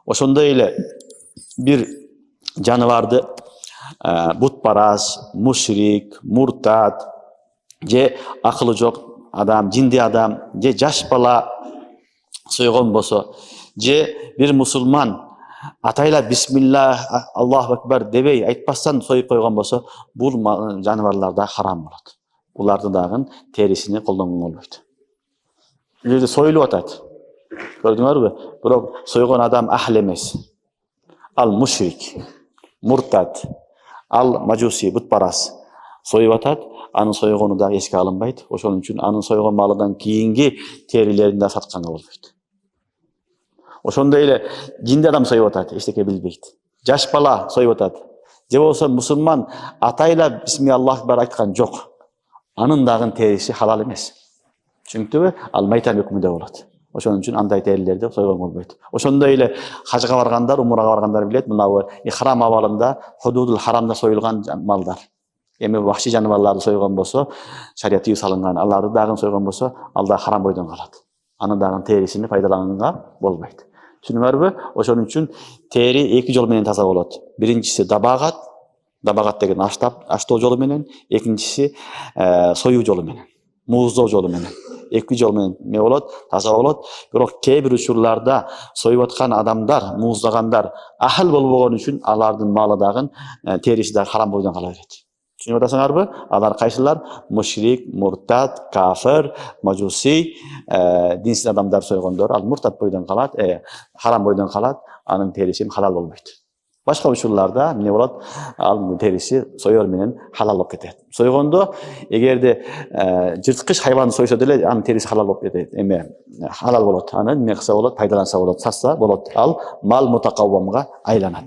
Ошондой эле бир жаныбарды бутпарас, мушрик, муртат же акылы жок адам, жинди адам же жаш бала сойгон болсо, же бир мусулман атайла бисмилла Аллаху акбар дебей айтпастан союп койгон болсо, бул жаныбарлар да харам болот. Уларды дагы терисини колдонгон болбойт. Бул жерде союлуп атат. Көрдүңөрбү? Бирок сойгон адам ахл эмес. Ал мушрик, муртат, ал мажуси, бутпарас союп атат. Анын сойгону да эске алынбайт. Ошон үчүн анын сойгон малынан кийинки терилерин да сатканга болбойт. Ошондой эле жинди адам союп атат, эчтеке билбейт. Жаш бала союп атат. Же болсо мусулман атайла бисми Аллах бар айткан жок. Анын дагы териси халал эмес. Түшүнүктүбү? Ал майтам өкмүндө болот. Ошон үчүн андай терилерди сойгон болбойт. Ошондой эле хажга баргандар, умурага баргандар билет, мына ихрам абалында худудул харамда союлган малдар. Эми вахши жаныбарларды сойгон болсо, шарият тыюу салынган, аларды дагы сойгон болсо, ал да харам бойдон калат. Анын дагы терисини пайдаланганга болбойт. Түшүнүңөрбү? Ошон үчүн тери эки жол менен таза болот. Биринчиси дабагат деген аштоо жолу менен, экинчиси союу жолу менен, мууздоо жолу менен. Эки жол менен не болот? Таза болот. Бирок кээ бир учурларда союп аткан адамдар, мууздагандар ахыл болбогон үчүн алардын малы дагы териси дагы харам бойдон кала берет. Түшүнүп атасыңарбы? Алар кайсылар? Мушрик, муртат, кафир, мажуси, динсиз адамдар сойгондор. Ал муртат бойдон калат, харам бойдон калат, анын териси халал болбойт. Башка учурларда эмне болот? Ал териси соёр менен халал болуп кетет. Сойгондо эгерде жырткыч хайванды сойсо деле анын териси халал болуп кетет. Халал болот. Аны эмне кылса болот? Пайдаланса болот, сатса болот. Ал мал мутакаввамга айланат.